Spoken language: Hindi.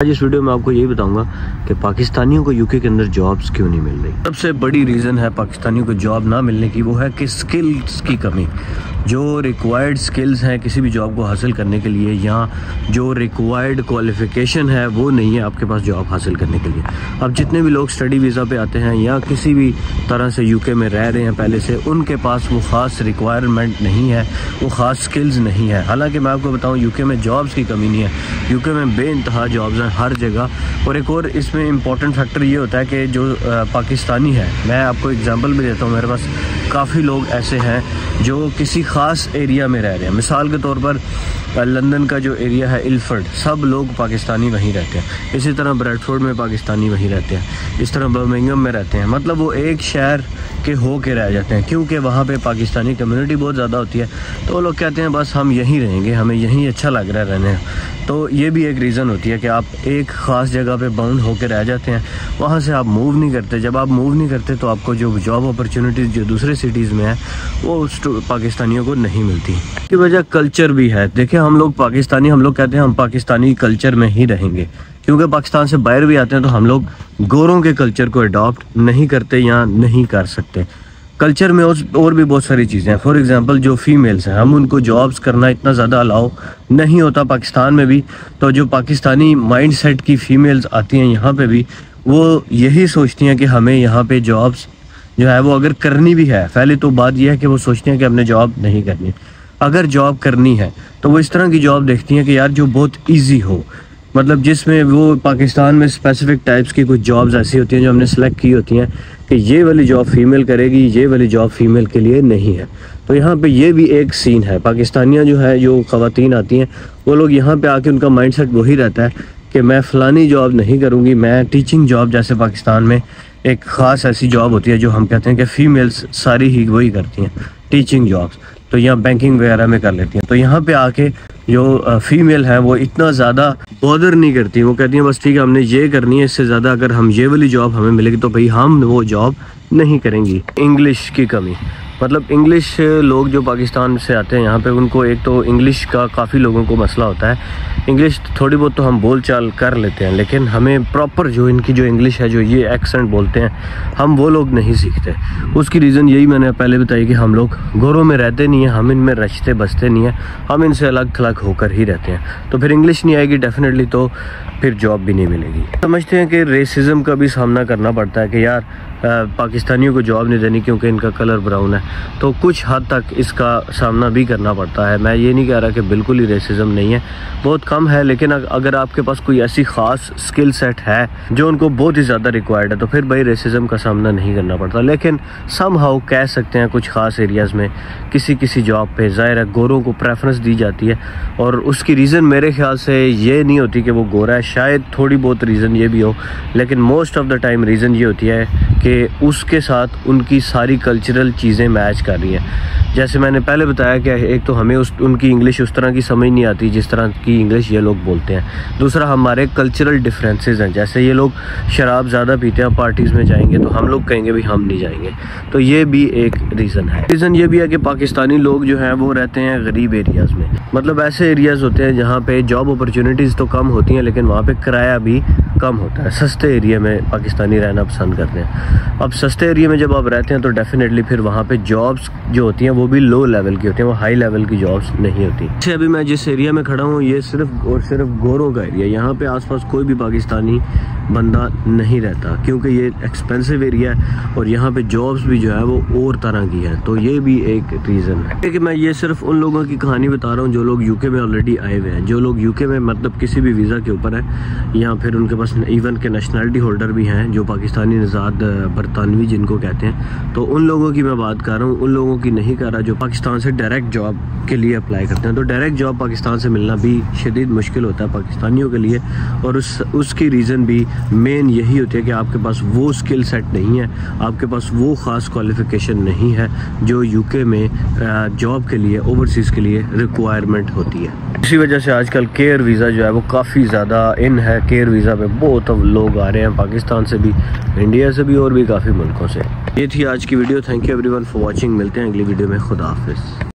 आज इस वीडियो में आपको यही बताऊंगा कि पाकिस्तानियों को यूके के अंदर जॉब्स क्यों नहीं मिल रही। सबसे बड़ी रीज़न है पाकिस्तानियों को जॉब ना मिलने की, वो है कि स्किल्स की कमी। जो रिक्वायर्ड स्किल्स हैं किसी भी जॉब को हासिल करने के लिए, या जो रिक्वायर्ड क्वालिफ़िकेशन है वो नहीं है आपके पास जॉब हासिल करने के लिए। अब जितने भी लोग स्टडी वीज़ा पे आते हैं या किसी भी तरह से यूके में रह रहे हैं पहले से, उनके पास वो ख़ास रिक्वायरमेंट नहीं है, वो ख़ास स्किल्स नहीं है। हालांकि मैं आपको बताऊँ यूके में जॉब्स की कमी नहीं है, यूके में बेइंतहा जॉब्स हैं हर जगह। और एक और इसमें इम्पॉर्टेंट फैक्टर ये होता है कि जो पाकिस्तानी है, मैं आपको एग्जांपल भी देता हूँ, मेरे पास काफ़ी लोग ऐसे हैं जो किसी ख़ास एरिया में रह रहे हैं। मिसाल के तौर पर लंदन का जो एरिया है इल्फर्ड, सब लोग पाकिस्तानी वहीं रहते हैं। इसी तरह ब्रैडफोर्ड में पाकिस्तानी वहीं रहते हैं, इस तरह बर्मिंघम में रहते हैं। मतलब वो एक शहर के हो के रह जाते हैं, क्योंकि वहाँ पे पाकिस्तानी कम्युनिटी बहुत ज़्यादा होती है। तो वो लोग कहते हैं बस हम यहीं रहेंगे, हमें यहीं अच्छा लग रहा है रहने। तो ये भी एक रीज़न होती है कि आप एक ख़ास जगह पे बाउंड होकर रह जाते हैं, वहाँ से आप मूव नहीं करते। जब आप मूव नहीं करते तो आपको जो जॉब अपॉर्चुनिटीज़ जो दूसरे सिटीज़ में है वो पाकिस्तानियों को नहीं मिलती। इसकी वजह कल्चर भी है। देखिए हम लोग पाकिस्तानी, हम लोग कहते हैं हम पाकिस्तानी कल्चर में ही रहेंगे, क्योंकि पाकिस्तान से बाहर भी आते हैं तो हम लोग गोरों के कल्चर को अडॉप्ट नहीं करते या नहीं कर सकते। कल्चर में और भी बहुत सारी चीज़ें हैं। फॉर एग्जांपल जो फीमेल्स हैं, हम उनको जॉब्स करना इतना ज़्यादा अलाउ नहीं होता पाकिस्तान में भी। तो जो पाकिस्तानी माइंडसेट की फ़ीमेल्स आती हैं यहाँ पे भी, वो यही सोचती हैं कि हमें यहाँ पे जॉब्स जो है वो अगर करनी भी है, पहले तो बात यह है कि वो सोचती हैं कि हमने जॉब नहीं करनी। अगर जॉब करनी है तो वो इस तरह की जॉब देखती हैं कि यार जो बहुत ईजी हो, मतलब जिसमें वो पाकिस्तान में स्पेसिफिक टाइप्स की कुछ जॉब्स ऐसी होती हैं जो हमने सेलेक्ट की होती हैं कि ये वाली जॉब फीमेल करेगी, ये वाली जॉब फीमेल के लिए नहीं है। तो यहाँ पे ये भी एक सीन है। पाकिस्तानियाँ जो है, जो ख़वातीन आती हैं, वो लोग यहाँ पे आके उनका माइंडसेट वही रहता है कि मैं फ़लानी जॉब नहीं करूँगी, मैं टीचिंग जॉब, जैसे पाकिस्तान में एक ख़ास ऐसी जॉब होती है जो हम कहते हैं कि फ़ीमेल्स सारी ही वही करती हैं, टीचिंग जॉब्स, तो यहाँ बैंकिंग वगैरह में कर लेती हैं। तो यहाँ पे आके जो फीमेल है वो इतना ज़्यादा बॉदर नहीं करती, वो कहती हैं बस ठीक है हमने ये करनी है, इससे ज़्यादा अगर हम ये वाली जॉब हमें मिलेगी तो भाई हम वो जॉब नहीं करेंगी। इंग्लिश की कमी, मतलब इंग्लिश लोग जो पाकिस्तान से आते हैं यहाँ पे, उनको एक तो इंग्लिश का काफ़ी लोगों को मसला होता है। इंग्लिश थोड़ी बहुत तो हम बोल चाल कर लेते हैं, लेकिन हमें प्रॉपर जो इनकी जो इंग्लिश है, जो ये एक्सेंट बोलते हैं, हम वो लोग नहीं सीखते। उसकी रीज़न यही मैंने पहले बताई कि हम लोग गोरों में रहते नहीं हैं, हम इनमें रचते बसते नहीं हैं, हम इनसे अलग थलग होकर ही रहते हैं। तो फिर इंग्लिश नहीं आएगी डेफिनेटली, तो फिर जॉब भी नहीं मिलेगी। समझते हैं कि रेसिज्म का भी सामना करना पड़ता है कि यार पाकिस्तानियों को जॉब नहीं देनी क्योंकि इनका कलर ब्राउन है, तो कुछ हद तक इसका सामना भी करना पड़ता है। मैं ये नहीं कह रहा कि बिल्कुल ही रेसिज्म नहीं है, बहुत कम है, लेकिन अगर आपके पास कोई ऐसी ख़ास स्किल सेट है जो उनको बहुत ही ज़्यादा रिक्वायर्ड है, तो फिर भाई रेसिज्म का सामना नहीं करना पड़ता। लेकिन समहाउ कह सकते हैं कुछ ख़ास एरियाज़ में किसी जॉब पे ज़ाहिर है गोरों को प्रेफरेंस दी जाती है, और उसकी रीज़न मेरे ख्याल से ये नहीं होती कि वो गोरा है, शायद थोड़ी बहुत रीज़न ये भी हो, लेकिन most of the time reason ये होती है कि उसके साथ उनकी सारी कल्चरल चीज़ें मैच कर रही हैं। जैसे मैंने पहले बताया कि एक तो हमें उनकी इंग्लिश उस तरह की समझ नहीं आती जिस तरह की इंग्लिश ये लोग बोलते हैं। दूसरा हमारे कल्चरल डिफरेंसेस हैं, जैसे ये लोग शराब ज़्यादा पीते हैं, पार्टीज़ में जाएंगे तो हम लोग कहेंगे भी हम नहीं जाएंगे, तो ये भी एक रीज़न है। रीज़न ये भी है कि पाकिस्तानी लोग जो हैं वो रहते हैं गरीब एरियाज़ में, मतलब ऐसे एरियाज़ होते हैं जहाँ पे जॉब अपॉर्चुनिटीज़ तो कम होती हैं लेकिन वहाँ पे किराया भी कम होता है। सस्ते एरिया में पाकिस्तानी रहना पसंद करते हैं। अब सस्ते एरिया में जब आप रहते हैं तो डेफिनेटली फिर वहाँ पे जॉब्स जो होती हैं वो भी लो लेवल की होती हैं, वो हाई लेवल की जॉब्स नहीं होती। अच्छा, अभी मैं जिस एरिया में खड़ा हूँ ये सिर्फ और सिर्फ गोरों का एरिया, यहाँ पे आसपास कोई भी पाकिस्तानी बंदा नहीं रहता, क्योंकि ये एक्सपेंसिव एरिया है और यहाँ पे जॉब्स भी जो है वो और तरह की है। तो ये भी एक रीज़न है कि मैं ये सिर्फ उन लोगों की कहानी बता रहा हूँ जो लोग यूके में ऑलरेडी आए हुए हैं, जो लोग यूके में मतलब किसी भी वीज़ा के ऊपर है, या फिर उनके पास इवन के नेशनलिटी होल्डर भी हैं, जो पाकिस्तानी नज़ाद बरतानवी जिनको कहते हैं। तो उन लोगों की मैं बात कर रहा हूँ, उन लोगों की नहीं कर रहा जो पाकिस्तान से डायरेक्ट जॉब के लिए अप्लाई करते हैं। तो डायरेक्ट जॉब पाकिस्तान से मिलना भी शदीद मुश्किल होता है पाकिस्तानियों के लिए, और उसकी रीज़न भी मेन यही होती है कि आपके पास वो स्किल सेट नहीं है, आपके पास वो ख़ास क्वालिफ़िकेशन नहीं है जो यूके में जॉब के लिए, ओवरसीज़ के लिए रिक्वायरमेंट होती है। इसी वजह से आजकल केयर वीज़ा जो है वो काफ़ी ज़्यादा इन है। केयर वीज़ा पे बहुत लोग आ रहे हैं, पाकिस्तान से भी, इंडिया से भी, और भी काफ़ी मुल्कों से। ये थी आज की video. Thank you everyone for watching. मिलते हैं अगली वीडियो में। खुदा हाफिज़।